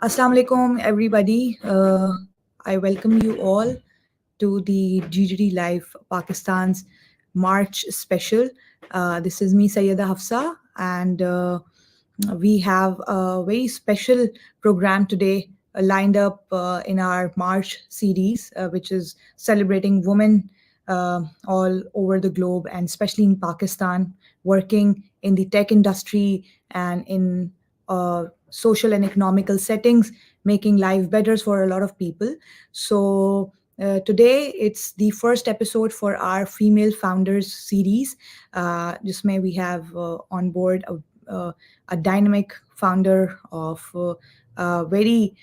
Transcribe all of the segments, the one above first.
Assalamu alaikum, everybody. I welcome you all to the GGD Live Pakistan's March special. This is me, Sayyida Hafsa, and we have a very special program today lined up in our March series, which is celebrating women all over the globe and especially in Pakistan, working in the tech industry and in social and economical settings, making life better for a lot of people. So today it's the first episode for our female founders series. Jisme we have on board a dynamic founder of a very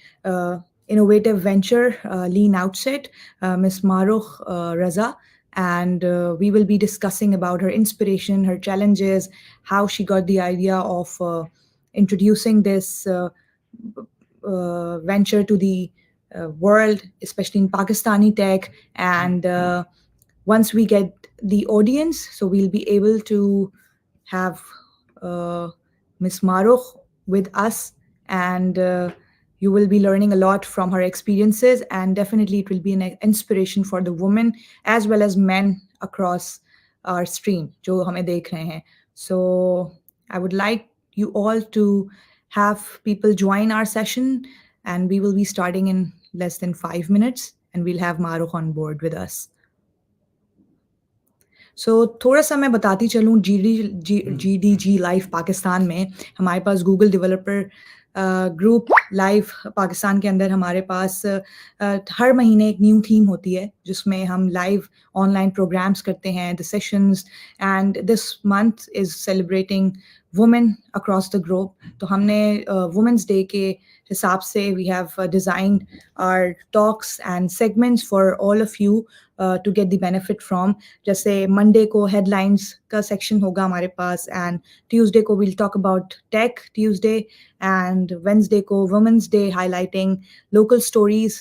innovative venture, Lean Outset, Ms. Mahrukh Raza. And we will be discussing about her inspiration, her challenges, how she got the idea of introducing this venture to the world, especially in Pakistani tech. And once we get the audience, so we'll be able to have uh, Miss Mahrukh with us, and you will be learning a lot from her experiences, and definitely it will be an inspiration for the women as well as men across our stream, जो हमें देख रहे हैं. So I would like you all to have people join our session, and we will be starting in less than 5 minutes, and we'll have Mahrukh on board with us. थोड़ा सा मैं बताती चलूँ GDG लाइव पाकिस्तान में हमारे पास Google developer group live Pakistan के अंदर हमारे पास हर महीने एक न्यू थीम होती है जिसमें हम लाइव ऑनलाइन प्रोग्राम्स करते हैं the sessions and this month is celebrating women across the globe. तो हमने वुमेंस डे के हिसाब से we have designed our talks and segments for all of you to get the benefit from. जैसे Monday को headlines का section होगा हमारे पास, एंड ट्यूसडे को we'll talk about tech Tuesday, and Wednesday को Women's Day highlighting local stories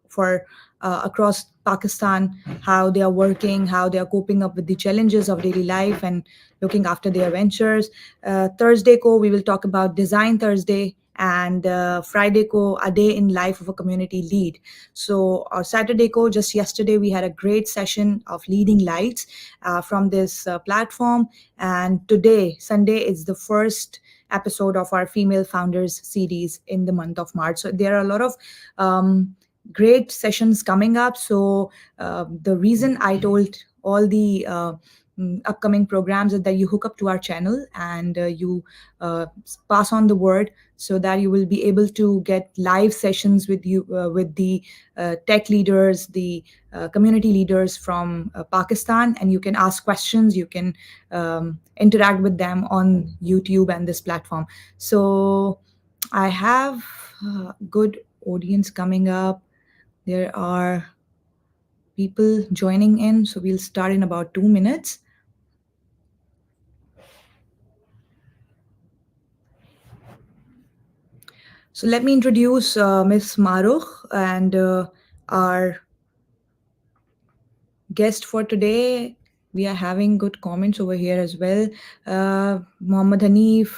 for across Pakistan, how they are working, how they are coping up with the challenges of daily life and looking after their ventures. Thursday ko we will talk about Design Thursday, and Friday ko a day in life of a community lead. So Saturday ko, just yesterday we had a great session of leading lights from this platform, and today Sunday is the first episode of our female founders series in the month of March. So there are a lot of great sessions coming up. So the reason I told all the upcoming programs is that you hook up to our channel and you pass on the word, so that you will be able to get live sessions with you with the tech leaders, the community leaders from Pakistan, and you can ask questions, you can interact with them on YouTube and this platform. So I have good audience coming up. There are people joining in, so we'll start in about 2 minutes. So let me introduce Ms. Mahrukh and our guest for today. We are having good comments over here as well. Mohammad Hanif,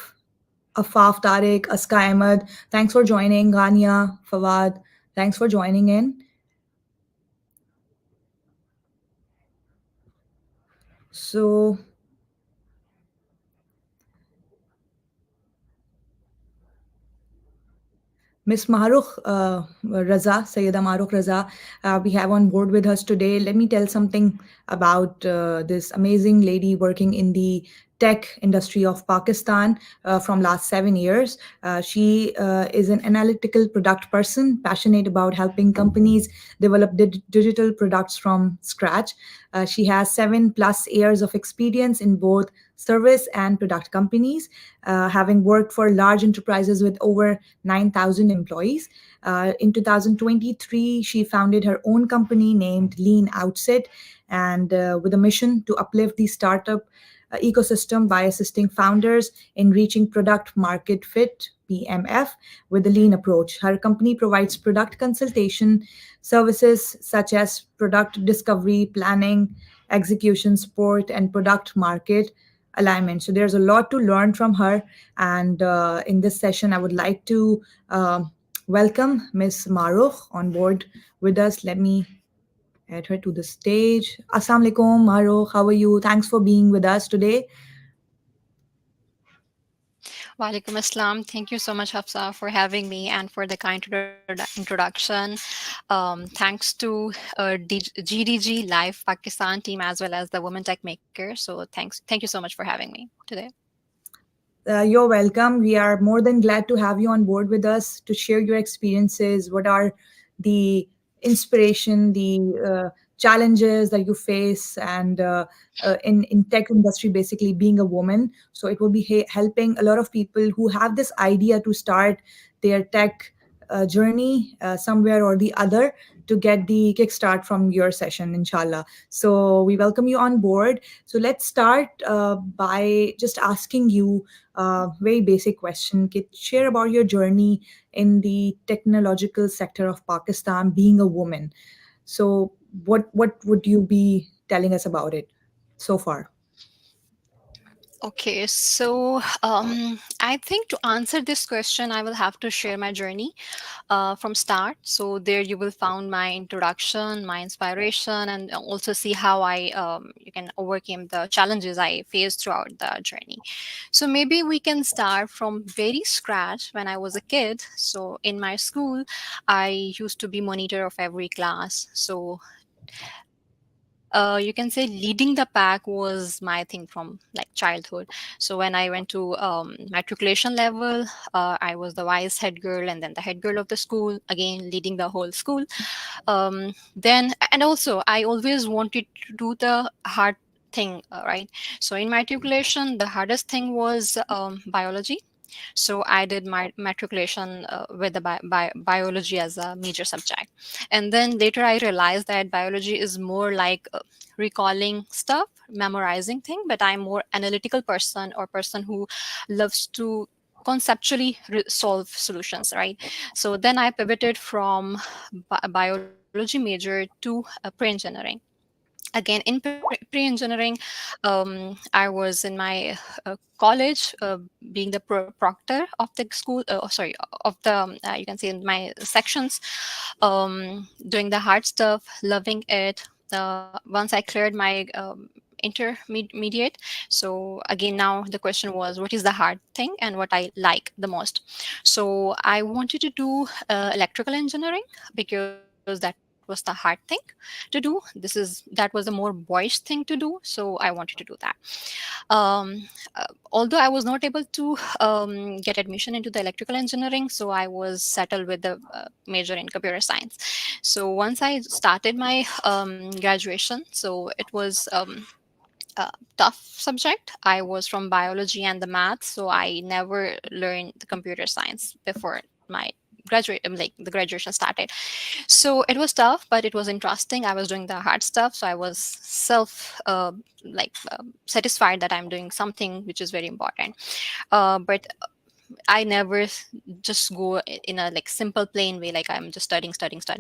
Afaf Tariq, Aska Ahmed, thanks for joining. Ghania, Fawad, thanks for joining in. So Ms. Mahrukh Raza, Sayyida Mahrukh Raza, we have on board with us today. Let me tell something about this amazing lady working in the tech industry of Pakistan from last 7 years. She is an analytical product person, passionate about helping companies develop digital products from scratch. She has 7+ years of experience in both service and product companies, having worked for large enterprises with over 9,000 employees. In 2023, she founded her own company named Lean Outset, and with a mission to uplift the startup ecosystem by assisting founders in reaching product market fit, PMF, with the lean approach. Her company provides product consultation services such as product discovery, planning, execution support, and product market alignment. So there's a lot to learn from her. And in this session, I would like to welcome Miss Mahrukh on board with us. Let me add her to the stage. Assalamu alaikum, Mahrukh. How are you? Thanks for being with us today. Walaikum Assalam. Thank you so much, Hafsa, for having me and for the kind introduction. Thanks to GDG Live Pakistan team as well as the Women Tech Maker. So thank you so much for having me today. You're welcome. We are more than glad to have you on board with us to share your experiences. What are the inspiration, the challenges that you face, and in tech industry, basically being a woman. So it will be helping a lot of people who have this idea to start their tech journey somewhere or the other to get the kickstart from your session, inshallah. So we welcome you on board. So let's start by just asking you very basic question. Can you share about your journey in the technological sector of Pakistan, being a woman? So, what would you be telling us about it so far? Okay, so I think to answer this question, I will have to share my journey from start. So there you will found my introduction, my inspiration, and also see how I you can overcome the challenges I faced throughout the journey. So maybe we can start from very scratch when I was a kid. So in my school, I used to be monitor of every class. So you can say leading the pack was my thing from like childhood. So when I went to matriculation level, I was the vice head girl and then the head girl of the school, again leading the whole school. Then and also I always wanted to do the hard thing, right? So in matriculation, the hardest thing was biology. So I did my matriculation with the biology as a major subject. And then later I realized that biology is more like recalling stuff, memorizing thing, but I'm more analytical person or person who loves to conceptually solve solutions, right? So then I pivoted from biology major to pre-engineering. Again in pre-engineering, I was in my college, being the proctor of the school, sorry, of the you can say in my sections, doing the hard stuff, loving it. Once I cleared my intermediate, so again now the question was what is the hard thing and what I like the most. So I wanted to do electrical engineering because that was the hard thing to do. That was a more boyish thing to do, so I wanted to do that. um, Although I was not able to get admission into the electrical engineering, so I was settled with the major in computer science. So once I started my graduation, so it was tough subject. I was from biology and the math, so I never learned the computer science before my like the graduation started. So it was tough, but it was interesting. I was doing the hard stuff, so I was satisfied that I'm doing something which is very important. But I never just go in a like simple plain way, like I'm just studying,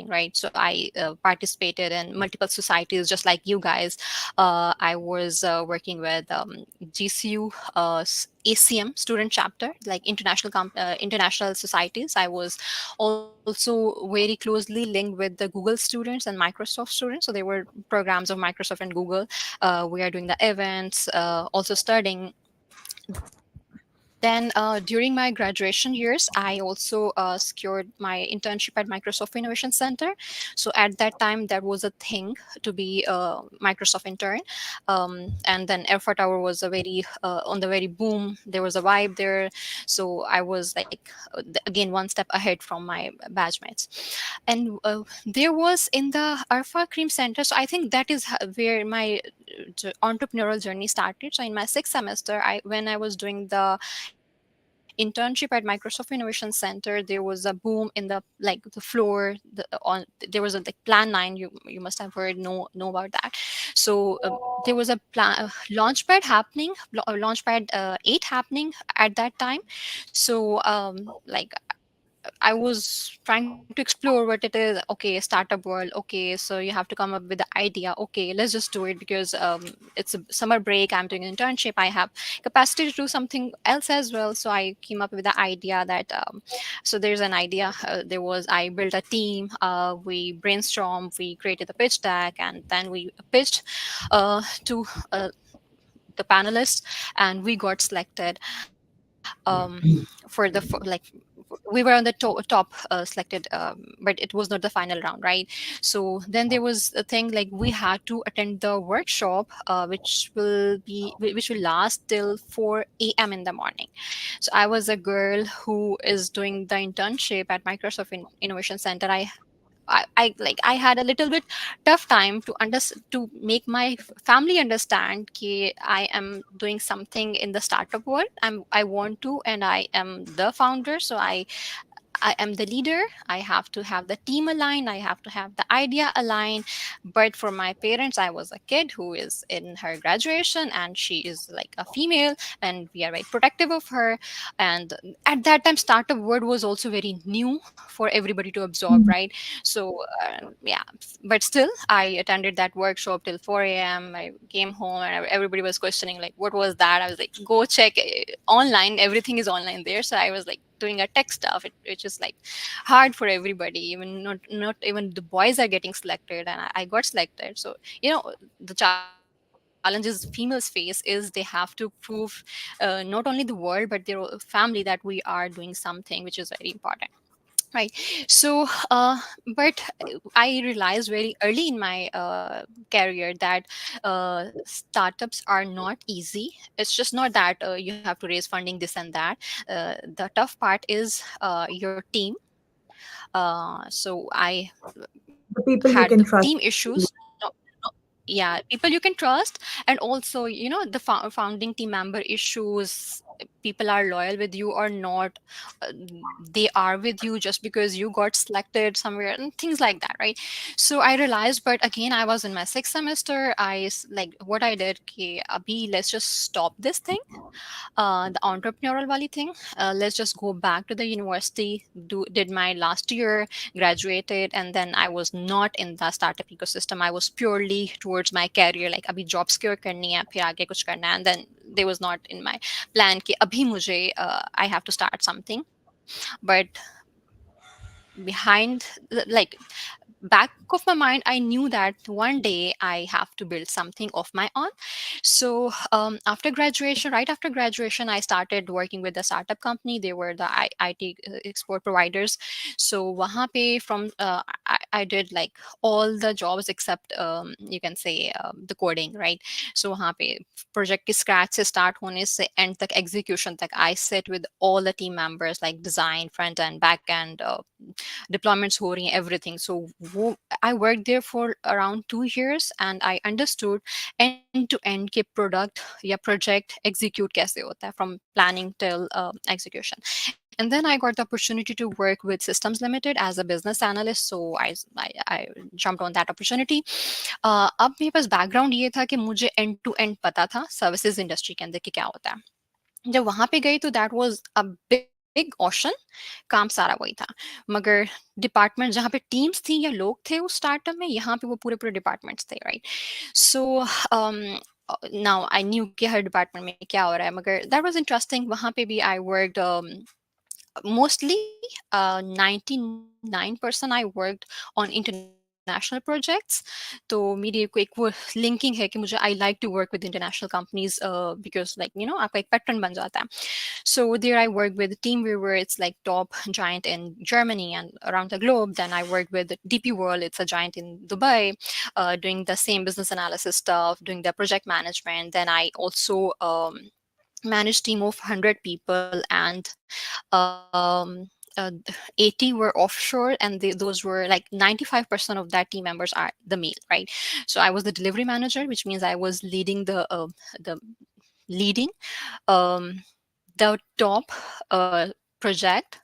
right? So I participated in multiple societies, just like you guys. I was working with GCU, ACM student chapter, like international societies. I was also very closely linked with the Google students and Microsoft students. So there were programs of Microsoft and Google. We are doing the events, also studying. Then during my graduation years, I also secured my internship at Microsoft Innovation Center. So at that time, there was a thing to be a Microsoft intern. And then Airport Tower was a very on the very boom. There was a vibe there. So I was like, again, one step ahead from my batch mates. And there was in the Arfa Cream Center. So I think that is where my entrepreneurial journey started. So in my sixth semester, when I was doing the internship at Microsoft Innovation Center, there was a boom in the like the floor. There was a like Plan 9. You must have heard know about that. So there was a launchpad happening, launchpad 8 happening at that time. So like I was trying to explore what it is. Okay, startup world. Okay, so you have to come up with the idea. Okay, let's just do it because it's a summer break. I'm doing an internship. I have capacity to do something else as well. So I came up with the idea that so there's an idea. There was I built a team. We brainstormed. We created a pitch deck, and then we pitched to the panelists, and we got selected for the we were on the top selected, but it was not the final round, right? So then there was a thing like we had to attend the workshop, which will last till 4 a.m. in the morning. So I was a girl who is doing the internship at Microsoft Innovation Center. I like I had a little bit tough time to make my family understand that I am doing something in the startup world. I want to, and I am the founder, so I am the leader. I have to have the team aligned. I have to have the idea aligned. But for my parents, I was a kid who is in her graduation, and she is like a female, and we are very protective of her. And at that time, startup word was also very new for everybody to absorb, right? So yeah, but still, I attended that workshop till 4 a.m. I came home, and everybody was questioning like, "What was that?" I was like, "Go check online. Everything is online there." So I was like doing a tech stuff. It's just like hard for everybody. Even not even the boys are getting selected, and I got selected. So the challenges females face is they have to prove not only the world but their family that we are doing something which is very important. Right. So but I realized very early in my career that startups are not easy. It's just not that you have to raise funding, this and that. The tough part is your team. So I The people you had can the trust. team issues. No, no, yeah, people you can trust, and also the founding team member issues. People are loyal with you or not. uh, they are with you just because you got selected somewhere and things like that, right? So I realized, but again, I was in my sixth semester. Like what I did, okay, abhi, let's just stop this thing, the entrepreneurial wali thing. Let's just go back to the university, did my last year, graduated, and then I was not in the startup ecosystem. I was purely towards my career, like abhi job secure karni hai, phir aage kuch karna hai. And then there was not in my plan ki abhi mujhe I have to start something. But behind, like, back of my mind, I knew that one day I have to build something of my own. So after graduation, right after graduation, I started working with the startup company. They were the IT export providers. So wahan pe from I did like all the jobs except you can say the coding, right? So wahan pe project ke scratch se start hone se end tak execution tak I sit with all the team members, like design, front end, back end, deployments ho rahi hain, everything. So I worked there for around 2 years, and I understood end to end के product या project execute कैसे होता है, from planning till execution. And then I got the opportunity to work with Systems Limited as a business analyst. So I jumped on that opportunity. अब मेरे पास background ये था कि मुझे end to end पता था services industry के अंदर कि क्या होता है. जब वहां पे गई तो that was a big ocean. काम सारा वही था, मगर डिपार्टमेंट जहाँ पे टीम्स थी या लोग थे उस स्टार्टअप में, यहाँ पे वो पूरे पूरे डिपार्टमेंट्स थे, right? So now I knew कि हर डिपार्टमेंट में क्या हो रहा है, मगर दैट वाज इंटरेस्टिंग. वहाँ पे भी I worked mostly 99% I worked on international projects. तो मेरी एक वो लिंकिंग है कि मुझे I like to work with international companies, because like आपका एक पैटर्न बन जाता है. So there I work with team where it's like top giant in Germany and around the globe. Then I work with DP World, it's a giant in Dubai, doing the same business analysis stuff, doing the project management. Then I also managed team of 100 people, and um, uh, 80 were offshore, and those were like 95% of that team members are the male, right? So I was the delivery manager, which means I was leading the leading um, the top project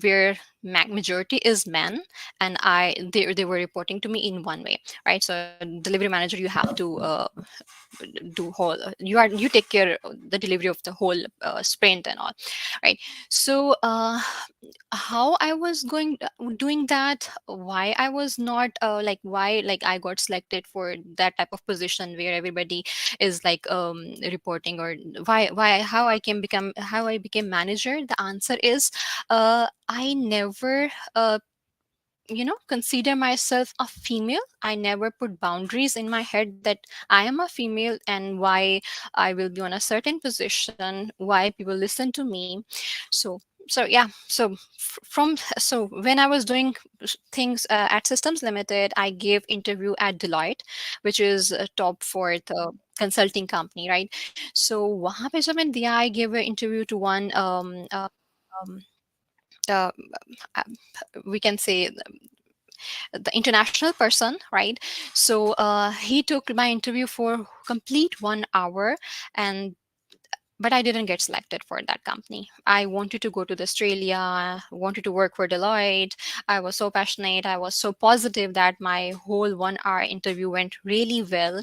where majority is men, and they were reporting to me in one way, right? So delivery manager, you have to do whole you take care of the delivery of the whole sprint and all, right? So how I was going doing that, why I was not like why like I got selected for that type of position where everybody is like reporting, or why how I became manager. The answer is I never consider myself a female. I never put boundaries in my head that I am a female and why I will be on a certain position, why people listen to me. So so yeah, so when I was doing things at Systems Limited, I gave interview at Deloitte, which is a top fourth consulting company, right? So wahan pe jab maine diya, I gave an interview to one um, uh, uh, we can say the international person, right? So he took my interview for complete 1 hour, and but I didn't get selected for that company. I wanted to go to the Australia, wanted to work for Deloitte. I was so passionate. I was so positive that my whole 1 hour interview went really well,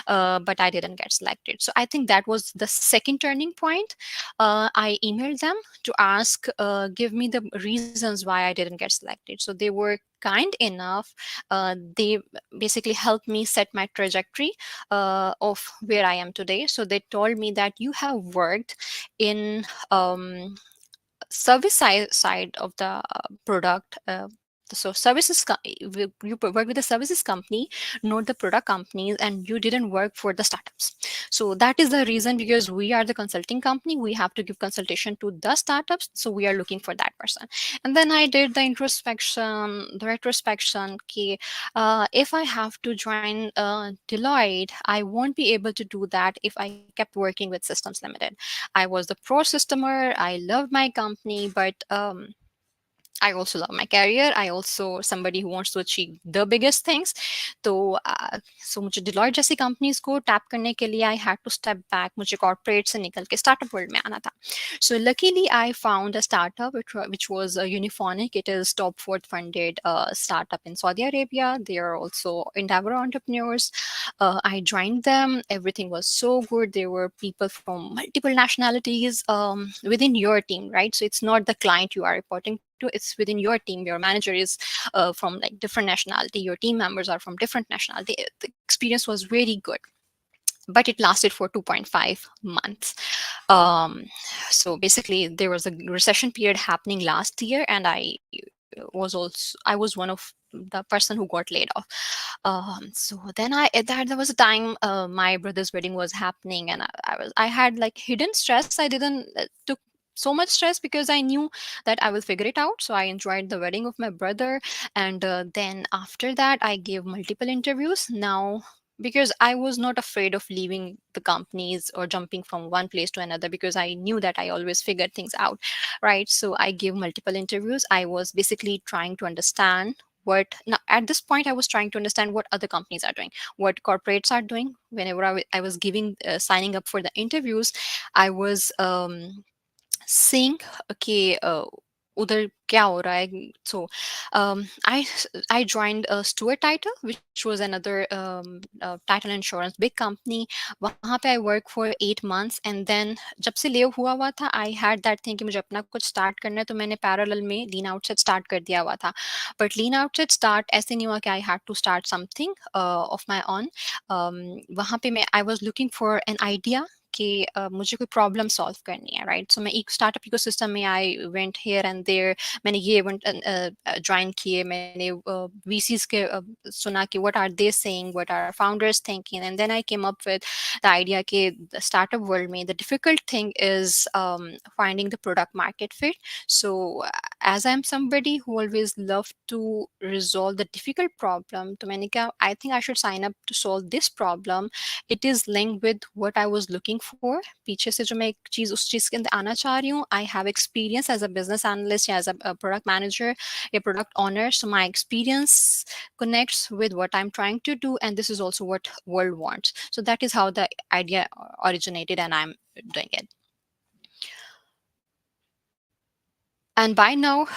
but I didn't get selected. So I think that was the second turning point. I emailed them to ask, give me the reasons why I didn't get selected. So they were kind enough. They basically helped me set my trajectory of where I am today. So they told me that you have worked in side of the product. So you work with the services company, not the product companies, and you didn't work for the startups. So that is the reason, because we are the consulting company, we have to give consultation to the startups, so we are looking for that person. And then I did the retrospection. Okay, if I have to join Deloitte, I won't be able to do that if I kept working with Systems Limited. I was the pro systemer, I loved my company, but I also love my career. I also somebody who wants to achieve the biggest things. तो मुझे Deloitte जैसी companies को tap करने के लिए I had to step back. मुझे corporate से निकल के स्टार्टअप वर्ल्ड में आना था. So luckily I found a startup which was Uniphonic. It is top fourth funded startup in Saudi Arabia. They are also endeavor entrepreneurs. I joined them. Everything was so good. There were people from multiple nationalities within your team, right? So it's not the client you are reporting to, it's within your team. Your manager is from like different nationality, your team members are from different nationality. The experience was very good, but it lasted for 2.5 months. um, so basically there was a recession period happening last year, and I was one of the person who got laid off. So then there was a time my brother's wedding was happening, and I had like hidden stress. I didn't took so much stress because I knew that I will figure it out. So I enjoyed the wedding of my brother, and then after that I gave multiple interviews. Now, because I was not afraid of leaving the companies or jumping from one place to another, because I knew that I always figured things out, right? So I gave multiple interviews. I was basically trying to understand what now at this point I was trying to understand what other companies are doing, what corporates are doing. Whenever I was giving signing up for the interviews, I was seeing, okay, उधर क्या हो रहा है. So I joined a steward title, which was another title insurance big company. वहाँ पे I worked for 8 months, and then जब से लेव हुआ था, I had that thing कि मुझे अपना कुछ start करना है, तो मैंने parallel में lean outset start कर दिया हुआ था. But lean outset start ऐसे नहीं हुआ कि I had to start something of my own. वहाँ पे I was looking for an idea कि मुझे कोई प्रॉब्लम सॉल्व करनी है, राइट? सो मैं एक स्टार्टअप इकोसिस्टम में I went here and there. मैंने ये इवेंट ज्वाइन किए, मैंने वीसीज के सुना कि what are they saying, what are founders thinking, and then I came up with the idea कि द स्टार्टअप वर्ल्ड में the difficult thing is finding the product market fit. So as I'm somebody who always love to resolve the difficult problem, तो मैंने कहा I think I should sign up to solve this problem. It is linked with what I was looking for. पीछे से जो मैं एक चीज उस चीज के अंदर आना चाह रही हूँ, I have experience as a business analyst या as a product manager, a product owner. So my experience connects with what I'm trying to do, and this is also what world wants. So that is how the idea originated, and I'm doing it. And by now,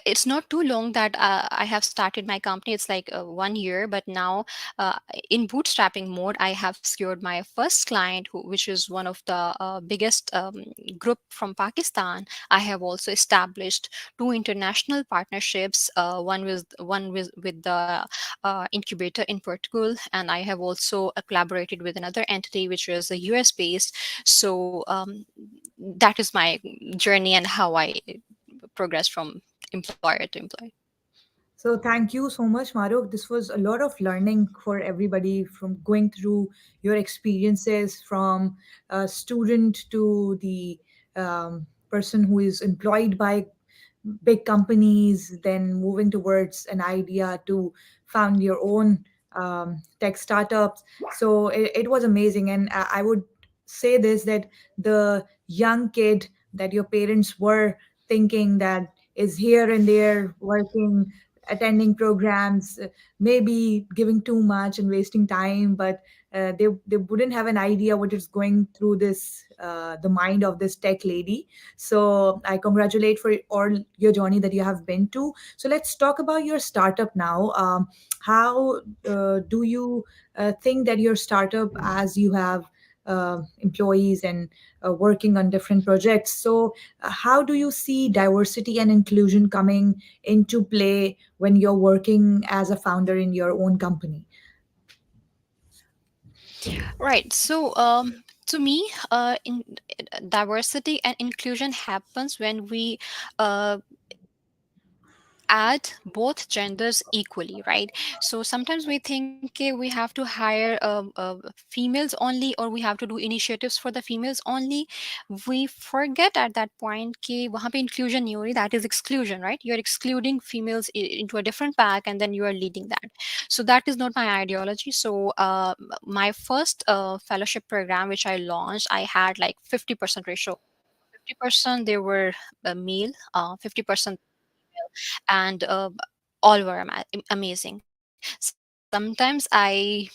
it's not too long that I have started my company. It's like 1 year, but now uh, in bootstrapping mode, I have secured my first client, which is one of the biggest group from Pakistan. I have also established two international partnerships, one with the incubator in Portugal, and I have also collaborated with another entity which was a US based. So that is my journey and how I progress from employer to employee. So thank you so much, Maruk. This was a lot of learning for everybody from going through your experiences from a student to the person who is employed by big companies, then moving towards an idea to found your own tech startups. So it was amazing. And I would say this, that the young kid that your parents were thinking that is here and there working, attending programs, maybe giving too much and wasting time, but they wouldn't have an idea what is going through this the mind of this tech lady. So I congratulate for all your journey that you have been to. So let's talk about your startup now. How do you think that your startup, as you have employees and working on different projects, so how do you see diversity and inclusion coming into play when you're working as a founder in your own company? Right. So, to me, diversity and inclusion happens when we uh, add both genders equally, right? So sometimes we think we have to hire females only, or we have to do initiatives for the females only. We forget at that point कि वहाँ पे inclusion नहीं हो रही, that is exclusion, right? You're excluding females into a different pack, and then you are leading that. So that is not my ideology. So my first fellowship program which I launched, I had like 50% ratio. 50% they were male, 50% and all were amazing. Sometimes I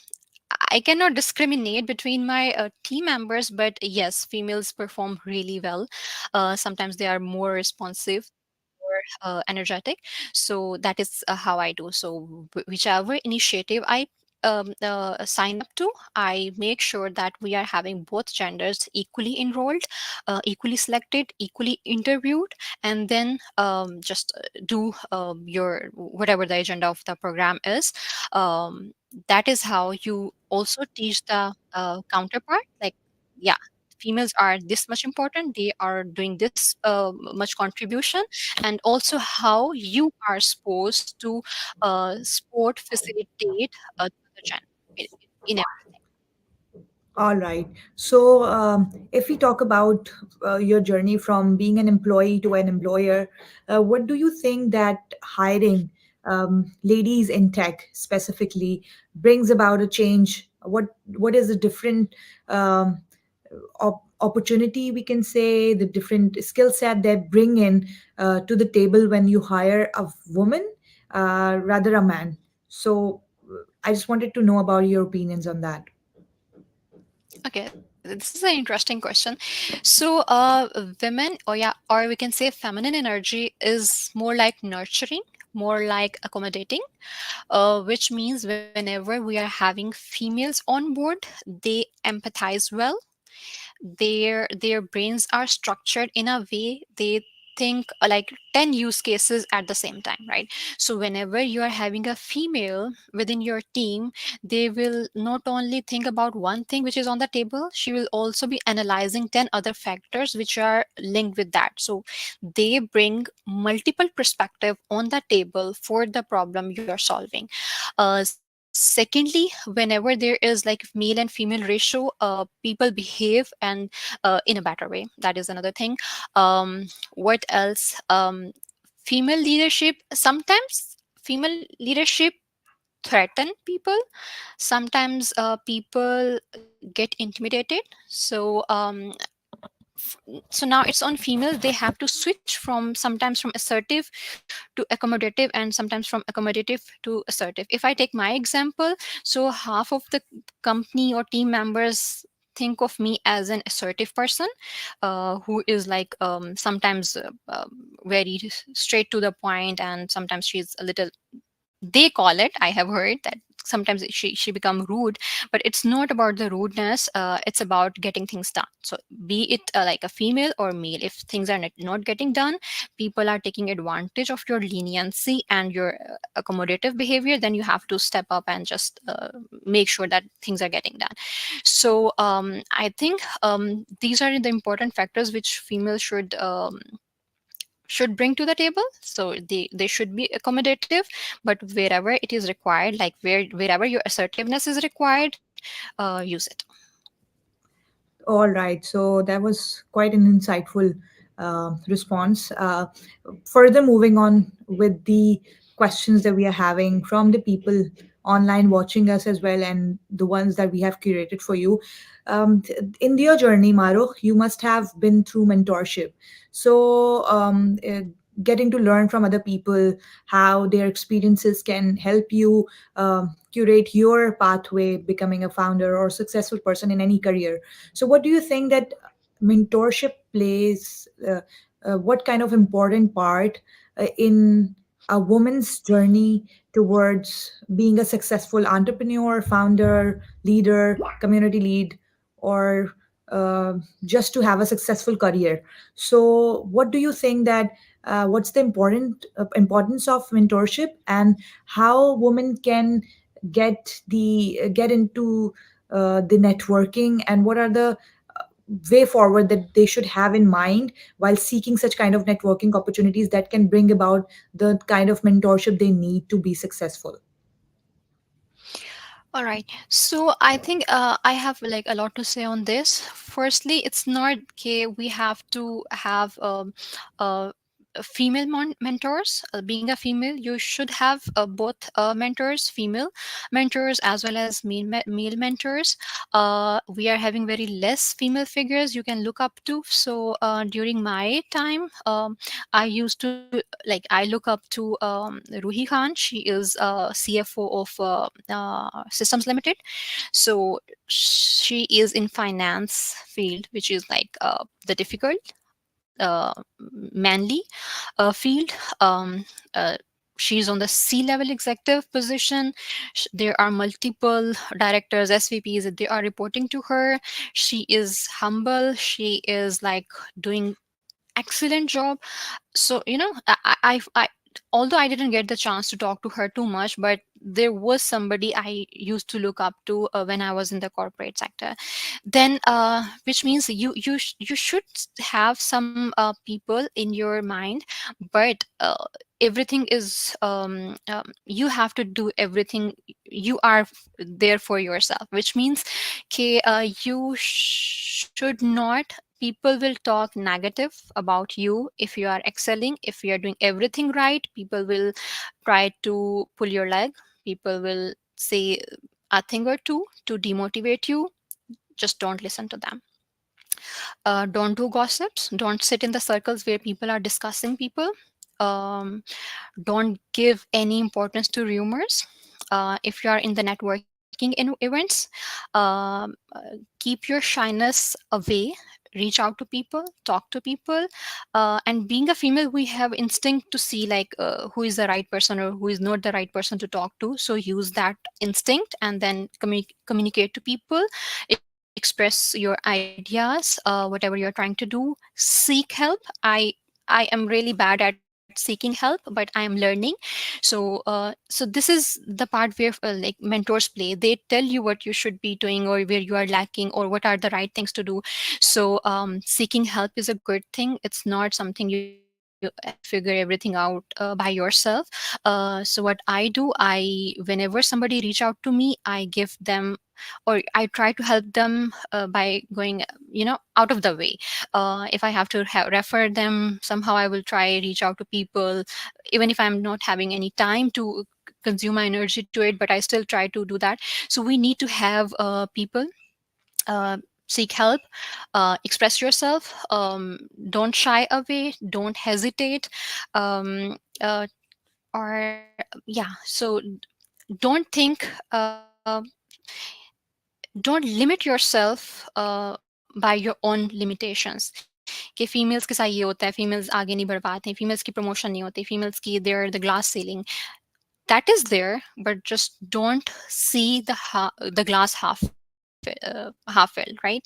cannot discriminate between my team members, but yes, females perform really well. Sometimes they are more responsive, more energetic. So that is how I do. So whichever initiative I sign up to, I make sure that we are having both genders equally enrolled, equally selected, equally interviewed, and then just do your whatever the agenda of the program is. That is how you also teach the counterpart, like, yeah, females are this much important, they are doing this much contribution, and also how you are supposed to support, facilitate the gender in everything. All right. So, if we talk about your journey from being an employee to an employer, what do you think that hiring ladies in tech specifically brings about a change? What is the different opportunity, we can say, the different skill set that bring in to the table when you hire a woman rather a man? So, I just wanted to know about your opinions on that. Okay, this is an interesting question. So, women, or yeah, or we can say feminine energy is more like nurturing, more like accommodating, which means whenever we are having females on board, they empathize well. Their brains are structured in a way they think like 10 use cases at the same time, right? So whenever you are having a female within your team, they will not only think about one thing which is on the table, she will also be analyzing 10 other factors which are linked with that. So they bring multiple perspective on the table for the problem you are solving. Secondly, whenever there is like male and female ratio, people behave and in a better way. That is another thing. What else? Female leadership, sometimes female leadership threaten people, sometimes people get intimidated. So so now it's on female, they have to switch from sometimes from assertive to accommodative, and sometimes from accommodative to assertive. If I take my example, so half of the company or team members think of me as an assertive person, who is like sometimes very straight to the point, and sometimes she's a little, they call it, I have heard that sometimes she become rude, but it's not about the rudeness, it's about getting things done. So be it like a female or male, if things are not getting done, people are taking advantage of your leniency and your accommodative behavior, then you have to step up and just make sure that things are getting done. So I think these are the important factors which females should bring to the table. So they should be accommodative, but wherever it is required, like wherever your assertiveness is required, use it. All right. So that was quite an insightful response. Further moving on with the questions that we are having from the people online watching us as well, and the ones that we have curated for you. In your journey, Mahrukh, you must have been through mentorship. So, getting to learn from other people how their experiences can help you curate your pathway, becoming a founder or successful person in any career. So, what do you think that mentorship plays? What kind of important part in a woman's journey towards being a successful entrepreneur, founder, leader, community lead, or just to have a successful career? So, what do you think that? What's the importance of mentorship, and how women can get into the networking, and what are the way forward that they should have in mind while seeking such kind of networking opportunities that can bring about the kind of mentorship they need to be successful? All right. So I think I have like a lot to say on this. Firstly, it's not okay. We have to have uh, female mentors. Being a female, you should have both mentors, female mentors as well as male mentors. We are having very less female figures you can look up to. So during my time, I used to like I look up to Ruhi Khan. She is CFO of Systems Limited. So she is in finance field, which is like the difficult, manly field. Um, uh, she's on the C-level executive position. There are multiple directors, SVPs, they are reporting to her. She is humble. She is like doing excellent job. So although I didn't get the chance to talk to her too much, but there was somebody I used to look up to when I was in the corporate sector. Then which means you should have some people in your mind, but everything is you have to do everything. You are there for yourself, which means okay, you should not, people will talk negative about you if you are excelling, if you are doing everything right. People will try to pull your leg. People will say a thing or two to demotivate you. Just don't listen to them. Don't do gossips. Don't sit in the circles where people are discussing people. um, don't give any importance to rumors. If you are in the networking events, um, uh, keep your shyness away. Reach out to people, talk to people. And being a female, we have instinct to see like who is the right person or who is not the right person to talk to. So use that instinct and then communicate to people, express your ideas, whatever you're trying to do. Seek help. I am really bad at seeking help, but I am learning. So this is the part where like mentors play. They tell you what you should be doing or where you are lacking or what are the right things to do. So seeking help is a good thing. It's not something you have to figure everything out by yourself. So what I do, whenever somebody reach out to me, I give them, or I try to help them by going out of the way. If I have to refer them somehow, I will try reach out to people, even if I'm not having any time to consume my energy to it, but I still try to do that. So we need to have people uh, seek help, express yourself, don't shy away, don't hesitate. um, uh, or yeah, so don't think don't limit yourself by your own limitations कि females के साथ ये होता है, females आगे नहीं बढ़ पाते हैं, फीमेल्स की प्रमोशन नहीं होती, फीमेल्स की there the glass ceiling, that is there, but just don't see the glass half filled, right?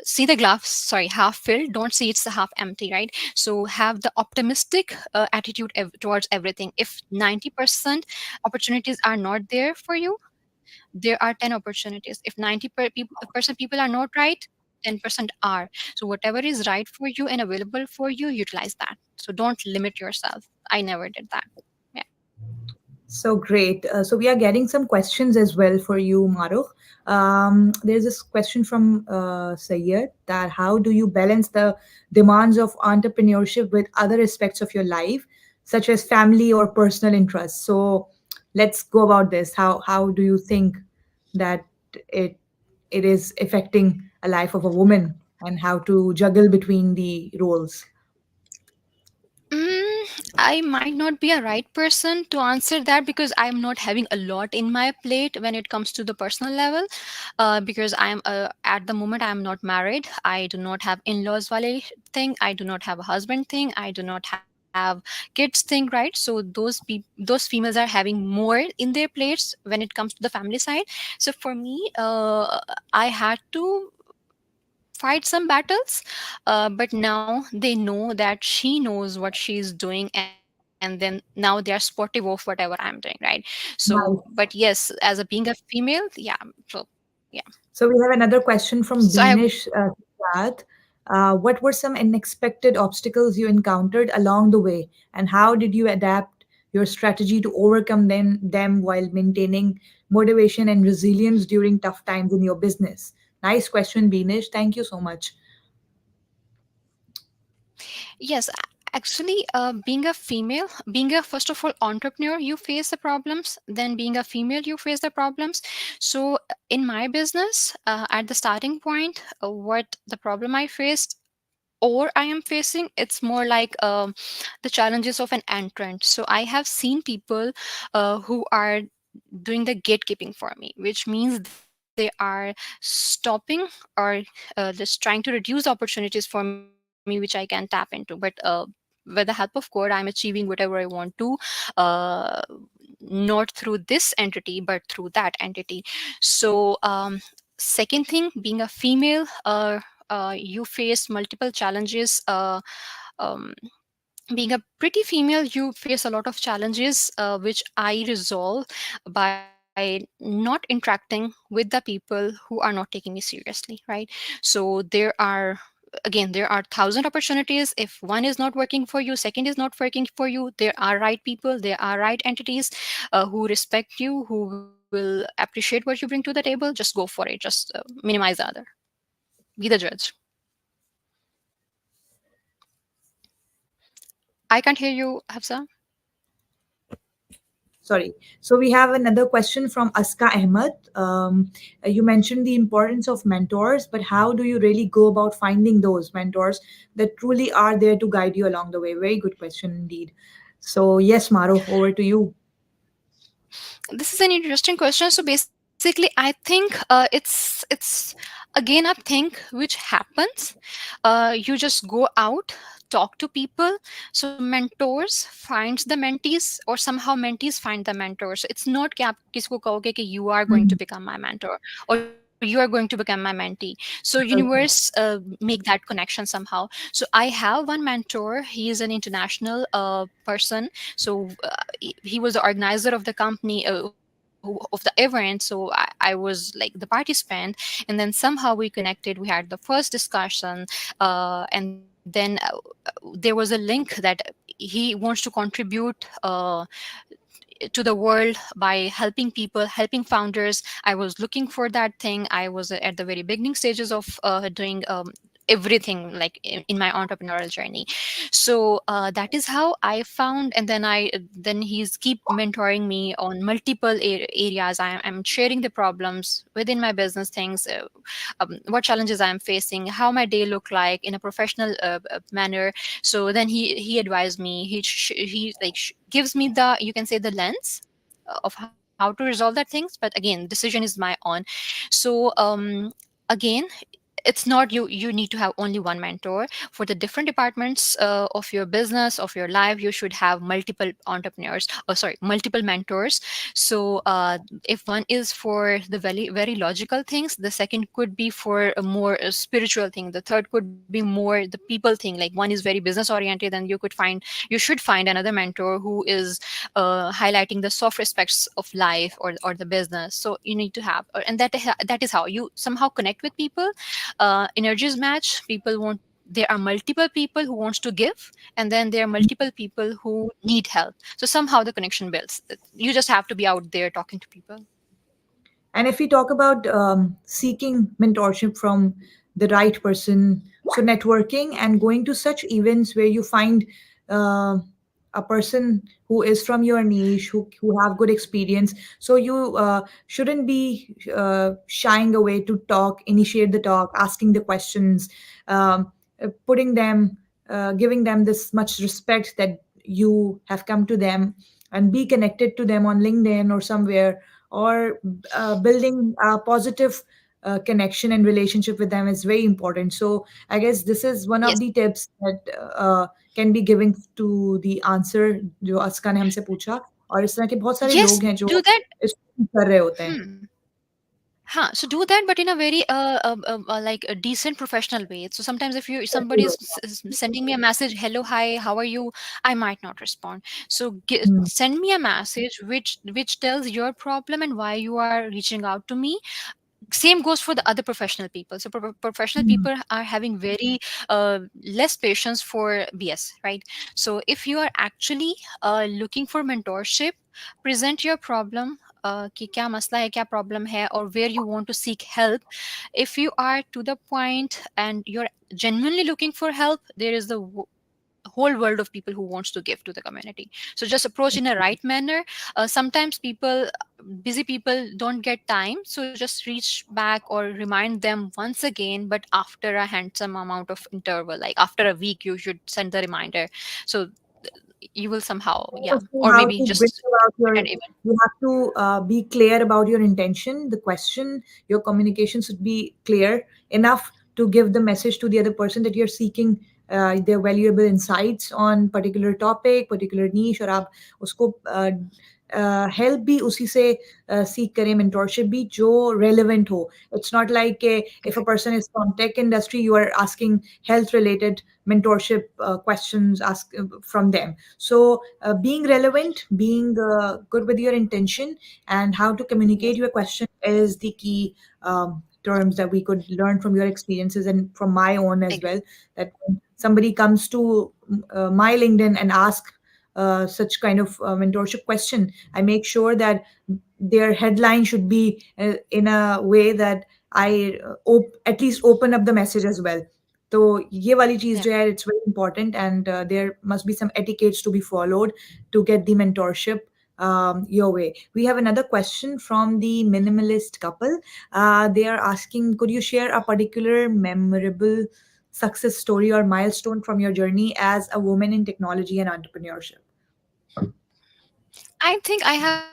See the glass, sorry, half filled, don't see it's half empty, right? So have the optimistic attitude towards everything. If 90% opportunities are not there for you, there are 10 opportunities. If 90% people are not right, 10% are. So whatever is right for you and available for you, utilize that. So don't limit yourself. I never did that. Yeah. So great. So we are getting some questions as well for you, Mahrukh. There's this question from Sayyed that how do you balance the demands of entrepreneurship with other aspects of your life, such as family or personal interests? So let's go about this. How do you think that it it is affecting a life of a woman and how to juggle between the roles? I might not be a right person to answer that because I'm not having a lot in my plate when it comes to the personal level. Because I'm at the moment I'm not married. I do not have in-laws wale thing. I do not have a husband thing. I do not have kids thing. Right. So those females are having more in their plates when it comes to the family side. So for me, I had to fight some battles, but now they know that she knows what she's doing, and then now they are supportive of whatever I'm doing, right? So but yes, as a being a female, yeah. So yeah. So we have another question from So I Beanish Siddharth. What were some unexpected obstacles you encountered along the way, and how did you adapt your strategy to overcome them while maintaining motivation and resilience during tough times in your business? Nice question, Beanish. Thank you so much. Yes, actually, being a female, being a first of all entrepreneur, you face the problems. Then being a female, you face the problems. So in my business, at the starting point, what the problem I faced or I am facing, it's more like the challenges of an entrant. So I have seen people who are doing the gatekeeping for me, which means they are stopping or just trying to reduce opportunities for me, which I can tap into. But with the help of God, I'm achieving whatever I want to, uh, not through this entity, but through that entity. So, second thing, being a female, you face multiple challenges. Um, Being a pretty female, you face a lot of challenges, which I resolve by not interacting with the people who are not taking me seriously, right? So there are, again, there are thousand opportunities. If one is not working for you, second is not working for you, there are right people, there are right entities who respect you, who will appreciate what you bring to the table. Just go for it, just minimize the other, be the judge. I can't hear you, Hafsa. Sorry. So we have another question from Aska Ahmed. You mentioned the importance of mentors, but how do you really go about finding those mentors that truly are there to guide you along the way? Very good question indeed. So yes, Maro, over to you. This is an interesting question. So basically, I think it's again a thing which happens. You just go out, talk to people. So mentors finds the mentees, or somehow mentees find the mentors. So it's not कि आप किसको कहोगे कि you are going to Mhm. become my mentor or you are going to become my mentee. So universe Okay. make that connection somehow. So I have one mentor. He is an international person. So he was the organizer of the company, of the event. So I was like the participant, and then somehow we connected. We had the first discussion, and then there was a link that he wants to contribute to the world by helping people, helping founders. I was looking for that thing. I was at the very beginning stages of doing everything, like in my entrepreneurial journey. So that is how I found, and then he's keep mentoring me on multiple areas. I'm sharing the problems within my business things, what challenges I'm facing, how my day look like in a professional manner. So then he advised me. He like gives me the, you can say, the lens of how how to resolve that things, but again, decision is my own. So again, it's not you need to have only one mentor for the different departments of your business, of your life. You should have multiple entrepreneurs, or sorry, multiple mentors. So if one is for the very logical things, the second could be for a more spiritual thing, the third could be more the people thing. Like one is very business oriented, and you should find another mentor who is highlighting the soft aspects of life, or the business. So you need to have, and that is how you somehow connect with people. Energies match, people want, there are multiple people who wants to give, and then there are multiple people who need help. So somehow the connection builds. You just have to be out there talking to people. And if we talk about seeking mentorship from the right person, so networking and going to such events where you find uh, a person who is from your niche, who have good experience. So you shouldn't be shying away to talk, initiate the talk, asking the questions, putting them, giving them this much respect that you have come to them, and be connected to them on LinkedIn or somewhere, or building a positive connection and relationship with them is very important. So I guess this is one of Yes. the tips that can be given to the answer जो अस्का ने हमसे पूछा. और इस तरह के बहुत सारे Yes, लोग हैं जो do that. इसको कर रहे होते हैं. Hmm. Huh, so do that, but in a very like a decent professional way. So sometimes if you somebody is sending me a message, hello, hi, how are you, I might not respond. So Hmm. send me a message which tells your problem and why you are reaching out to me. Same goes for the other professional people. So professional Hmm. people are having very less patience for BS, right? So if you are actually looking for mentorship, present your problem, कि क्या मसला है, क्या problem है, or where you want to seek help. If you are to the point and you're genuinely looking for help, there is the whole world of people who wants to give to the community. So just approach in a right manner. Sometimes people, busy people, don't get time, so just reach back or remind them once again, but after a handsome amount of interval, like after a week you should send the reminder. So you will somehow, yeah, Also or how maybe to bring just about your, attend even. you have to be clear about your intention, the question, your communication should be clear enough to give the message to the other person that you're seeking their valuable insights on particular topic, particular niche, और आप उसको help भी उसी से सीख करें, mentorship भी जो relevant हो. It's not like if a person is from tech industry, you are asking health related mentorship questions ask from them. So being relevant, being good with your intention, and how to communicate Yes, your question is the key terms that we could learn from your experiences and from my own as well. exactly. That when somebody comes to my LinkedIn and ask such kind of mentorship question, I make sure that their headline should be in a way that I at least open up the message as well. तो ये वाली चीज़ Yeah. जो है, it's very important, and there must be some etiquettes to be followed to get the mentorship your way. We have another question from the minimalist couple. They are asking, could you share a particular memorable success story or milestone from your journey as a woman in technology and entrepreneurship? I think I have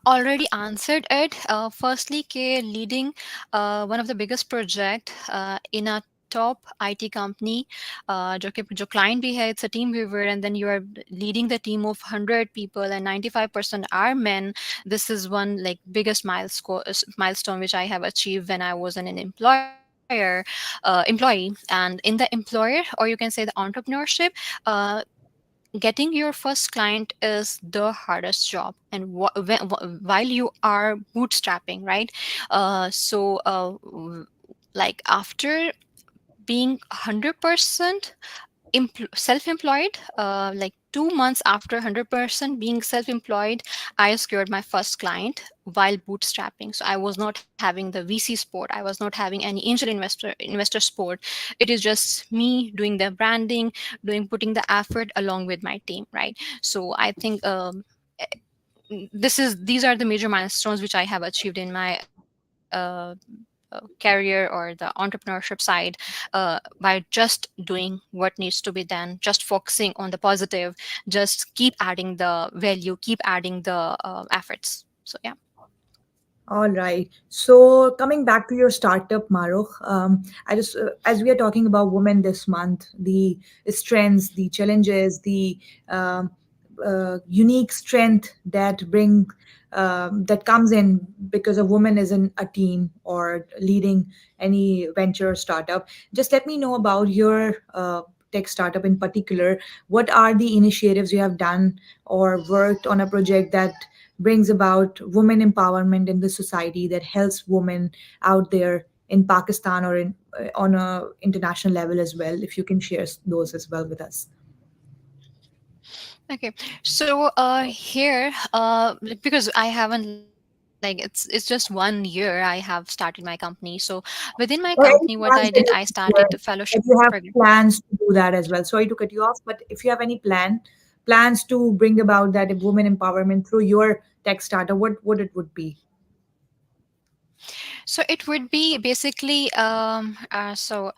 already answered it. Firstly, ke leading one of the biggest project in a top IT company, जो client भी है, it's a team viewer, and then you are leading the team of 100 people and 95% are men. This is one like biggest milestone which I have achieved when I was an employee. And in the employer, or you can say the entrepreneurship, uh, getting your first client is the hardest job, and while you are bootstrapping, right? Like after being 100% self-employed, like 2 months after 100% being self-employed, I secured my first client while bootstrapping. So I was not having the VC support, I was not having any angel investor support. It is just me doing the branding, doing putting the effort along with my team, right? So I think these are the major milestones which I have achieved in my career or the entrepreneurship side, by just doing what needs to be done, just focusing on the positive, just keep adding the value, keep adding the efforts. So yeah. All right. So coming back to your startup, Mahrukh, I just as we are talking about women this month, the strengths, the challenges, the um, unique strength that comes in because a woman is in a team or leading any venture or startup. Just let me know about your tech startup in particular. What are the initiatives you have done or worked on a project that brings about women empowerment in the society, that helps women out there in Pakistan or on a international level as well? If you can share those as well with us. Okay, so here, because I haven't, like, it's just 1 year I have started my company. So within my company, what I Or did, any I plans started that the you can fellowship share, that you have program. plans to do that as well. Sorry to cut you off, but if you have any plans to bring about that women empowerment through your tech startup, what it would be? So it would be basically, so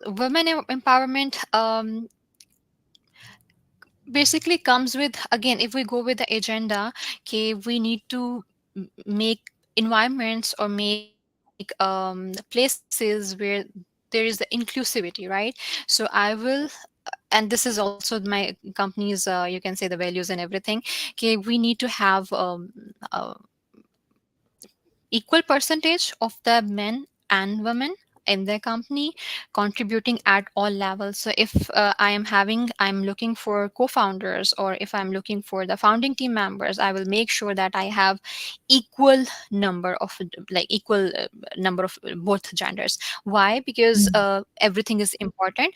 women empowerment basically comes with, again, if we go with the agenda, okay, we need to make environments or make places where there is the inclusivity, right? So I will, and this is also my company's, you can say, the values and everything. Okay, we need to have equal percentage of the men and women in their company contributing at all levels. So if I'm looking for co-founders, or if I'm looking for the founding team members, I will make sure that I have equal number of, like, equal number of both genders. Why? Because Mm. everything is important.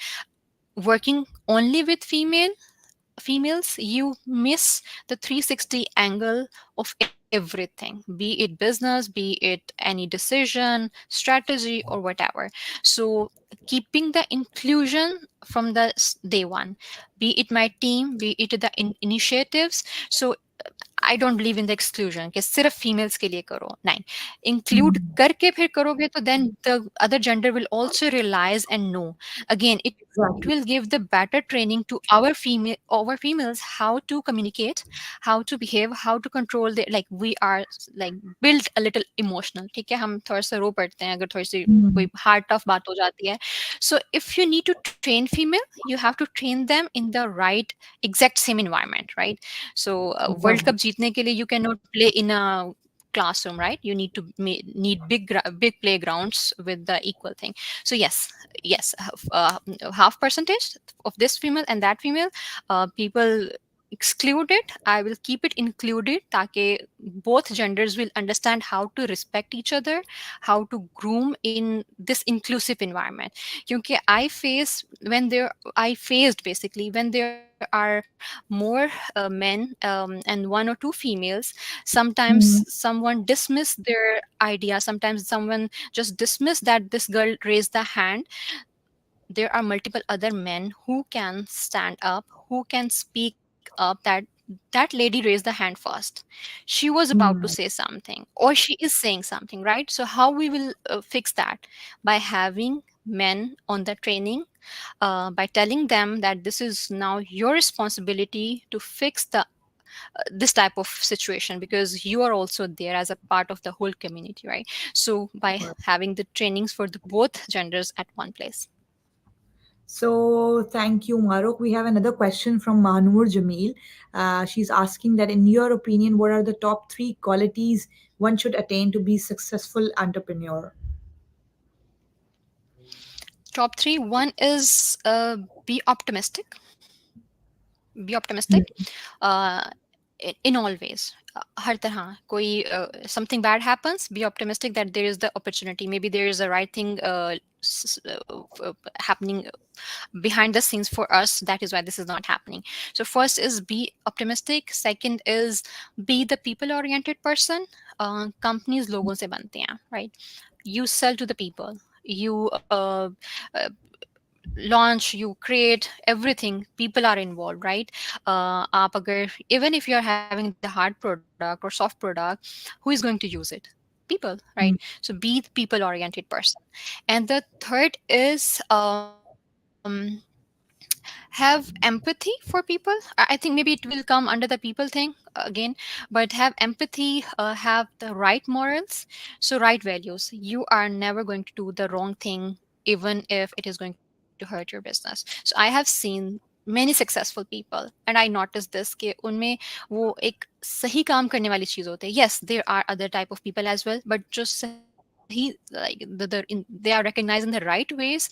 Working only with females, you miss the 360 angle of everything, be it business, be it any decision, strategy, or whatever. So keeping the inclusion from the day one, be it my team, be it the initiatives. So I don't believe in the exclusion कि सिर्फ females के लिए करो, नहीं, include Mm. करके फिर करोगे तो then the other gender will also realise and know. Again, it will give the Exactly. better training to our females how to communicate, how to behave, how to control the, like, we are like built a little emotional. ठीक है, हम थोड़ा सा रो पड़ते हैं अगर थोड़ी सी Mm. कोई हार्ड टफ बात हो जाती है. So if you need to train female, you have to train them in the right exact same environment, right? So World Exactly. Cup जीतने के लिए you cannot play in a classroom, right? You need to need big playgrounds with the equal thing. So yes, half percentage of this female and that female, people exclude it, I will keep it included, ताकि both genders will understand how to respect each other, how to groom in this inclusive environment. क्योंकि I faced basically when there are more men, and one or two females, sometimes Mm. someone dismiss their idea, sometimes someone just dismiss that this girl raised the hand. There are multiple other men who can stand up, who can speak up, that that lady raised the hand first, she was about to say Mm. something, or she is saying something, right? So how we will fix that? By having men on the training, by telling them that this is now your responsibility to fix this type of situation, because you are also there as a part of the whole community, right? So by having the trainings for the both genders at one place. So thank you, Maruk. We have another question from Mahnur Jamil. She's asking that, in your opinion, what are the top three qualities one should attain to be successful entrepreneur? Top 3, one is be optimistic. Be optimistic, Mm. uh, in all ways. हर तरह कोई something bad happens, be optimistic that there is the opportunity, maybe there is a right thing happening behind the scenes for us, that is why this is not happening. So first is be optimistic, second is be the people oriented person. Companies लोगों से बनते हैं, right? You sell to the people, you uh, launch, you create everything, people are involved, right? आप अगर, even if you're having the hard product or soft product, who is going to use it? People, right? Mm. So be the people oriented person. And the third is Have empathy for people. I think maybe it will come under the people thing again, but have empathy, have the right morals, so right values. You are never going to do the wrong thing, even if it is going to hurt your business. So I have seen many successful people, and I noticed this कि उनमें वो एक सही काम करने वाली चीज होते हैं. Yes, there are other type of people as well, but जो सही like they are recognized in the right ways.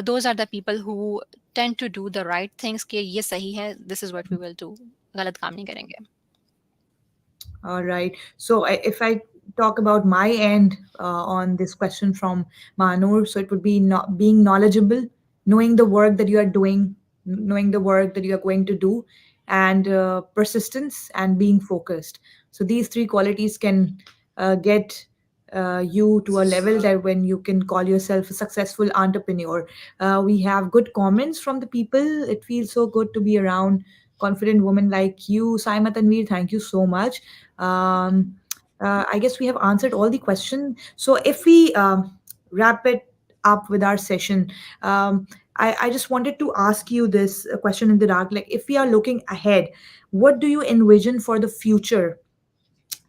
Those are the people who tend to do the right things कि ये सही है, this is what we will do, गलत काम नहीं करेंगे. All right. So if I talk about my end on this question from Manur, so it would be not being knowledgeable, knowing the work that you are doing, knowing the work that you are going to do, and persistence and being focused. So these three qualities can get you to a level that when you can call yourself a successful entrepreneur. We have good comments from the people. It feels so good to be around confident women like you, Saima Tanveer. Thank you so much. Um, I guess we have answered all the questions. So if we wrap it up with our session, I just wanted to ask you this question in the dark. Like, if we are looking ahead, what do you envision for the future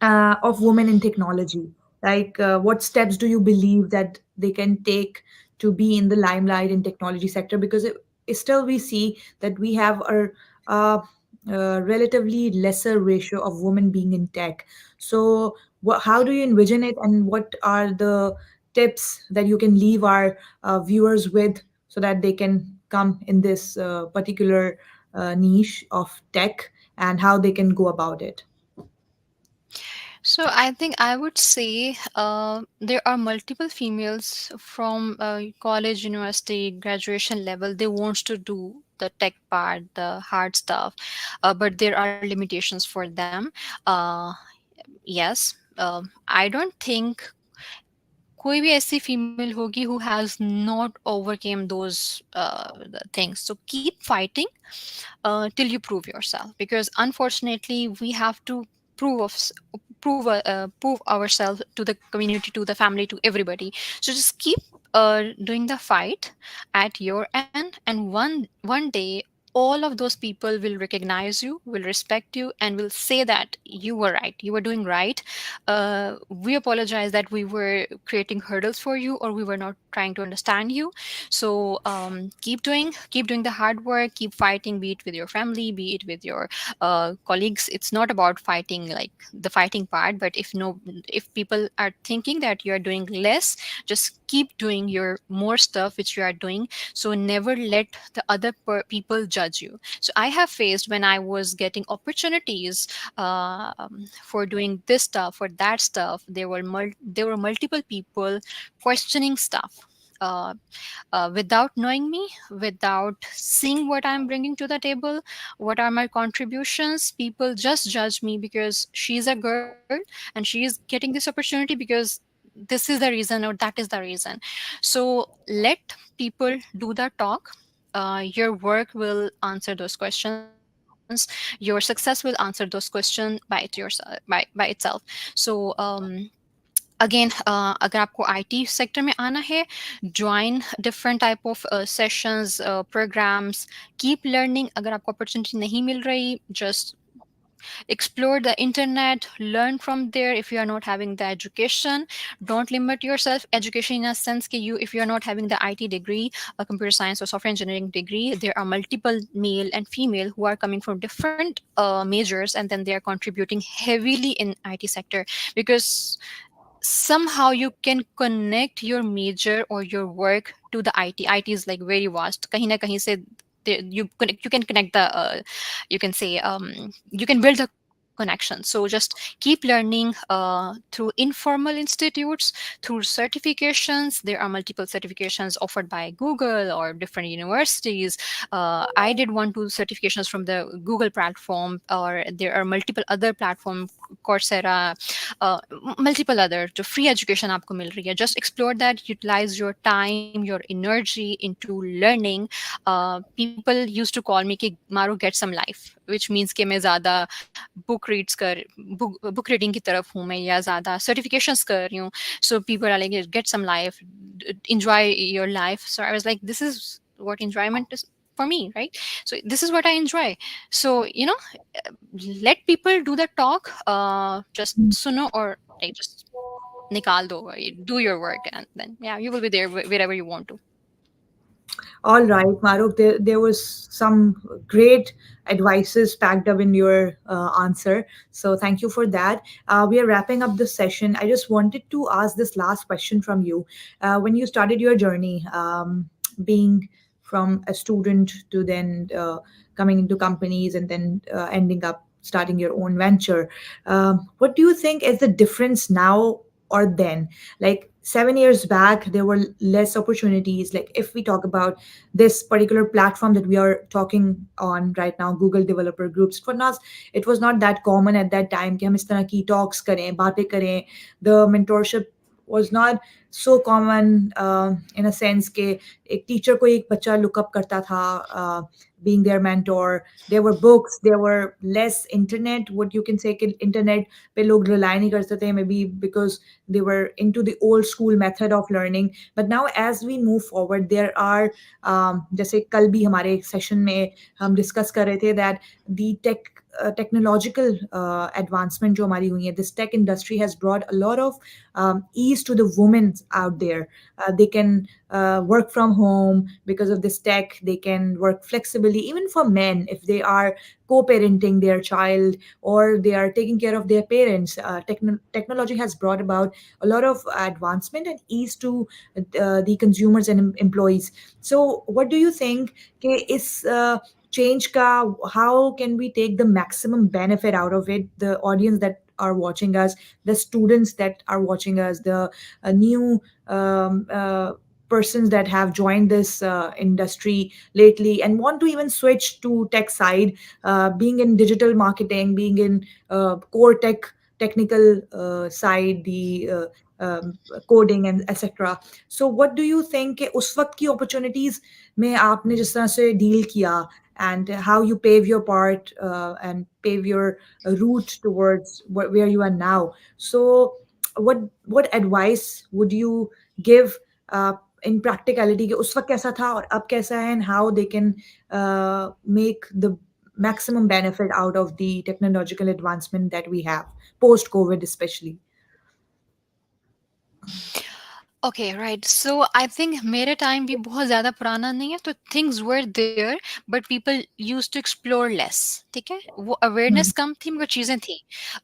of women in technology? Like, what steps do you believe that they can take to be in the limelight in technology sector? Because still we see that we have uh, relatively lesser ratio of women being in tech. So, how do you envision it, and what are the tips that you can leave our viewers with so that they can come in this particular niche of tech and how they can go about it? So I think I would say there are multiple females from college, university, graduation level. They wants to do the tech part, the hard stuff, but there are limitations for them. Uh, yes, I don't think कोई भी ऐसी female होगी who has not overcame those the things. So keep fighting till you prove yourself, because unfortunately we have to prove of, prove ourselves to the community, to the family, to everybody. So just keep doing the fight at your end, and one day all of those people will recognize you, will respect you, and will say that you were right, you were doing right. We apologize that we were creating hurdles for you, or we were not trying to understand you. So keep doing the hard work, keep fighting, be it with your family, be it with your colleagues. It's not about fighting like the fighting part, but if people are thinking that you are doing less, just keep doing your more stuff which you are doing. So never let the other people judge you. So I have faced when I was getting opportunities for doing this stuff, for that stuff, there were multiple people questioning stuff. Uh, without knowing me, without seeing what I'm bringing to the table, what are my contributions, people just judge me because she's a girl and she is getting this opportunity because this is the reason or that is the reason. So let people do the talk. Your work will answer those questions. Your success will answer those questions by itself. So again अगर आपको IT sector में आना है, join different type of sessions, programmes, keep learning. अगर आपको opportunity नहीं मिल रही, just explore the internet, learn from there. If you are not having the education, don't limit yourself. Education in a sense that you, if you are not having the IT degree, a computer science or software engineering degree, there are multiple male and female who are coming from different majors, and then they are contributing heavily in IT sector, because somehow you can connect your major or your work to the IT. IT is like very vast. कहीं ना कहीं से you can connect the you can say you can build a connection. So just keep learning through informal institutes, through certifications. There are multiple certifications offered by Google or different universities. I did one two certifications from the Google platform, or there are multiple other platform, Coursera, multiple other जो free education आपको मिल रही है. Just explore that, utilize your time, your energy into learning. People used to call me कि मारो get some life, which means कि मैं ज़्यादा book reading की तरफ हूँ मैं, या ज़्यादा certifications कर रही हूँ. So people are like, get some life, enjoy your life. So I was like, this is what enjoyment is for me, right? So this is what I enjoy. So let people do the talk. Just suno, or like just nikal do, do your work, and then yeah, you will be there wherever you want to. All right, Maruk, there was some great advices packed up in your answer. So thank you for that. We are wrapping up this session. I just wanted to ask this last question from you. When you started your journey, being from a student to then coming into companies and then ending up starting your own venture, what do you think is the difference now or then? Like 7 years back, there were less opportunities. Like if we talk about this particular platform that we are talking on right now, Google Developer Groups, it was not that common at that time कि हम इस तरह की talks करें, बातें करें. The mentorship was not so common in a sense कि एक teacher को एक बच्चा look up करता था being their mentor. There were books, there were less internet. What you can say कि internet पे लोग rely नहीं करते थे, maybe because they were into the old school method of learning. But now as we move forward, there are जैसे कल भी हमारे सेशन में हम डिस्कस कर रहे थे दैट दी technological advancement जो हमारी हुई है, this tech industry has brought a lot of ease to the women out there. They can work from home because of this tech. They can work flexibly, even for men if they are co-parenting their child or they are taking care of their parents. Technology has brought about a lot of advancement and ease to the consumers and employees. So what do you think कि इस change का, how can we take the maximum benefit out of it? The audience that are watching us, the students that are watching us, the new persons that have joined this industry lately and want to even switch to tech side, being in digital marketing, being in core technical side, the coding and etc. So what do you think कि उस वक्त की opportunities में आपने जिस तरह से deal किया and how you pave your part and pave your route towards where you are now. So what advice would you give uh, in practicality कि उस वक्त कैसा था और अब कैसा है, and how they can make the maximum benefit out of the technological advancement that we have post COVID especially. Okay, right. So I think मेरे time भी बहुत ज़्यादा पुराना नहीं है, तो things were there, but people used to explore less. ठीक है, वो awareness Hmm. कम थी मगर चीज़ें थी.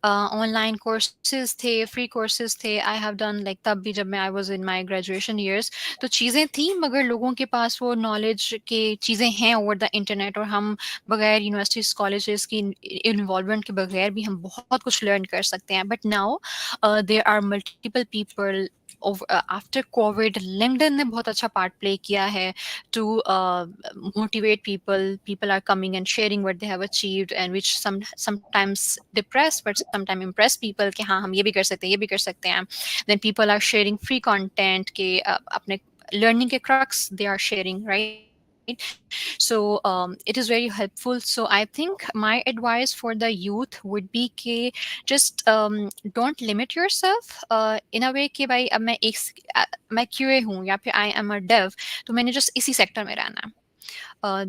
Online courses थे, free courses थे. I have done like तब भी जब मैं I was in my graduation years, तो चीज़ें थी मगर लोगों के पास वो knowledge के चीज़ें हैं over the internet, और हम बगैर universities colleges की involvement के बगैर भी हम बहुत कुछ learn कर सकते हैं. But now there are multiple people after COVID. LinkedIn ने बहुत अच्छा part play किया है to motivate people. People are coming and sharing what they have achieved, and which sometimes depress but sometimes impress people कि हाँ हम ये भी कर सकते हैं, ये भी कर सकते हैं. Then people are sharing free content के अपने learning के crux they are sharing, right? So it is very helpful. So I think my advice for the youth would be कि just don't limit yourself in a way कि भाई अब मैं QA हूँ या फिर I am a dev, तो मैंने just इसी sector में रहना है.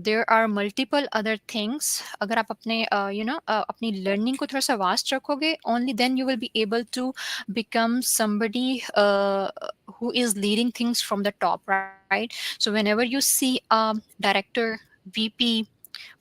There are multiple other things. अगर आप अपने अपनी learning को थोड़ा सा vast रखोगे, only then you will be able to become somebody who is leading things from the top, right? So whenever you see a director, VP,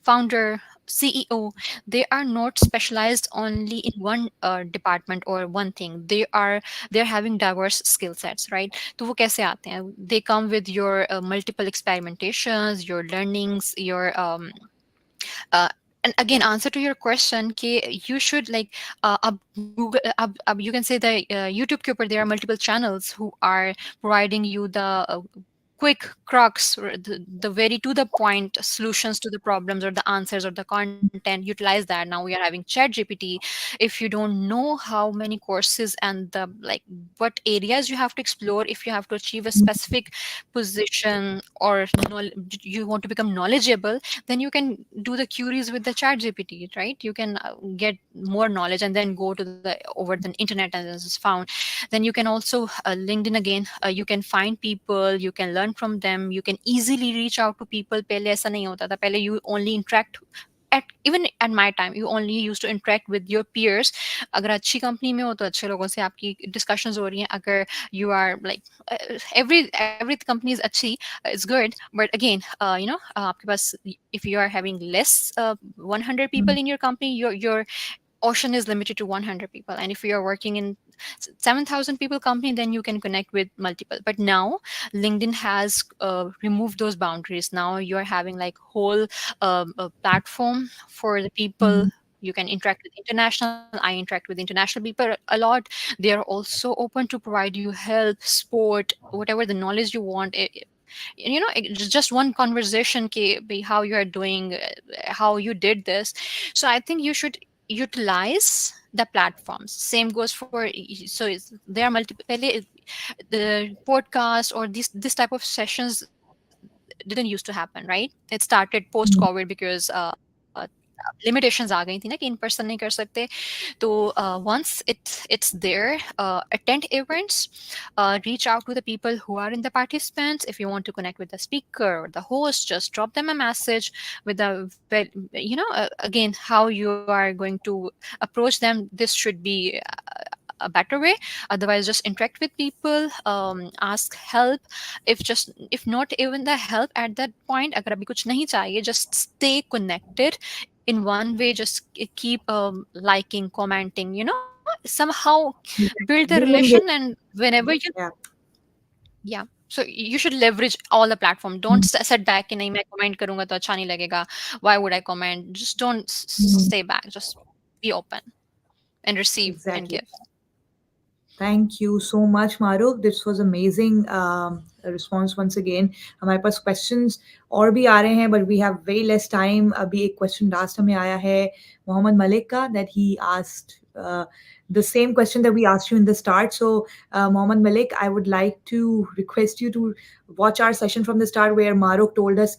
founder, CEO, they are not specialized only in one department or one thing. They're having diverse skill sets, right? तो वो कैसे आते हैं? They come with your multiple experimentations, your learnings, your uh, and again, answer to your question कि you should like अब Google अब you can say the YouTube के ऊपर there are multiple channels who are providing you the quick crux, or the very to the point solutions to the problems or the answers or the content. Utilize that. Now we are having chat gpt. If you don't know how many courses and what areas you have to explore if you have to achieve a specific position or you want to become knowledgeable, then you can do the queries with the chat gpt, right? You can get more knowledge and then go to the over the internet and this is found. Then you can also LinkedIn again, you can find people, you can learn from them, you can easily reach out to people. Pehle aisa nahi hota tha, pehle you only interact at, even at my time you only used to interact with your peers. अगर अच्छी company में हो तो अच्छे लोगों से आपकी discussions हो रही हैं. अगर you are like every company is अच्छी, it's good, but again आपके पास, if you are having less 100 people in your company, your ocean is limited to 100 people, and if you are working in 7,000 people company, then you can connect with multiple. But now LinkedIn has removed those boundaries. Now you are having like whole platform for the people. You can interact with international, I interact with international people a lot. They are also open to provide you help, support, whatever the knowledge you want. Just one conversation be how you are doing, how you did this. So I think you should utilize the platforms. Same goes for, so there are multiple. The podcast or this type of sessions didn't used to happen, right? It started post COVID because limitations आ गई थी ना कि in person नहीं कर सकते. तो once it's there, attend events, reach out to the people who are in the participants. If you want to connect with the speaker or the host, just drop them a message with again, how you are going to approach them. This should be a better way. Otherwise, just interact with people, ask help. If not even the help at that point, agar abhi kuch nahi chahiye, just stay connected in one way. Just keep liking, commenting, somehow build the Being relation. engaged. And whenever you, Yeah. yeah, so you should leverage all the platform. Don't sit back कि नहीं मैं comment करूंगा तो अच्छा नहीं लगेगा, why would I comment. Just don't stay back, just be open and receive and Exactly. give. Thank you so much, Mahrukh. This was amazing response once again. हमारे पास questions और भी आ रहे हैं, but we have very less time. अभी एक question last हमें आया है मोहम्मद मलिक का, that he asked the same question that we asked you in the start. So, Mohammad Malik, I would like to request you to watch our session from the start where Mahrukh told us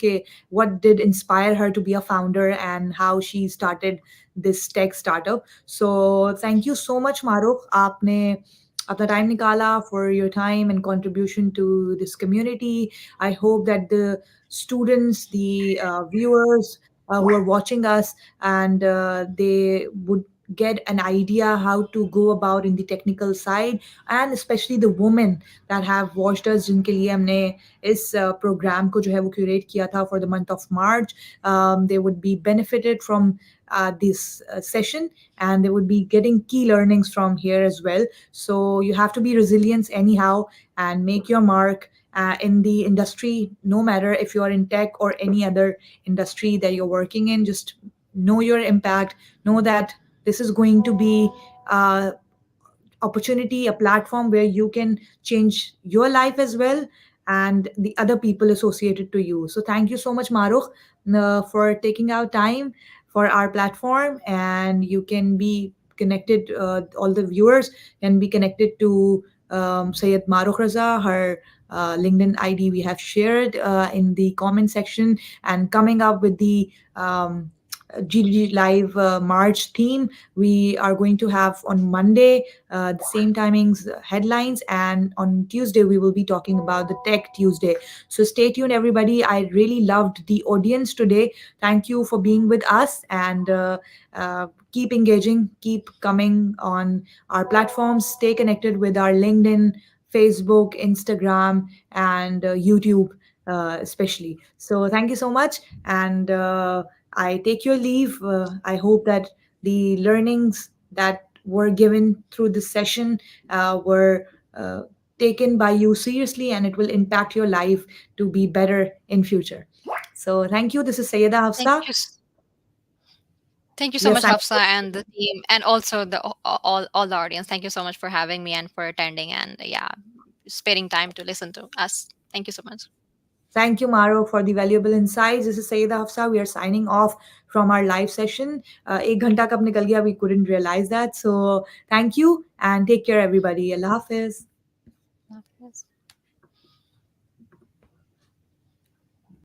what did inspire her to be a founder and how she started this tech startup. So, thank you so much, Mahrukh. आपने अपना time nikala for your time and contribution to this community. I hope that the students, the viewers who are watching us, and they would get an idea how to go about in the technical side, and especially the women that have watched us, जिनके लिए हमने इस program को जो है वो curate किया था for the month of March. They would be benefited from this session, and they would be getting key learnings from here as well. So you have to be resilient anyhow and make your mark in the industry, no matter if you are in tech or any other industry that you're working in. Just know your impact, know that this is going to be opportunity, a platform where you can change your life as well and the other people associated to you. So thank you so much, Mahrukh, for taking out time for our platform. And you can be connected, all the viewers can be connected to Sayyid Mahrukh Raza. Her LinkedIn ID we have shared in the comment section, and coming up with the GDG Live March theme. We are going to have on Monday the same timings, headlines, and on Tuesday we will be talking about the Tech Tuesday. So stay tuned, everybody. I really loved the audience today. Thank you for being with us, and keep engaging, keep coming on our platforms, stay connected with our LinkedIn, Facebook, Instagram, and YouTube, especially. So thank you so much, and I take your leave. I hope that the learnings that were given through this session were taken by you seriously, and it will impact your life to be better in future. So thank you. This is Sayyida Thank Hafsa. you. Thank you We so are much, signing Hafsa, and the team, and also all the audience. Thank you so much for having me and for attending, and yeah, sparing time to listen to us. Thank you so much. Thank you, Maro, for the valuable insights. This is Sayyida Hafsa. We are signing off from our live session. एक घंटा कब निकल गया, we couldn't realize that. So thank you and take care, everybody. Allah Hafiz. Hafiz.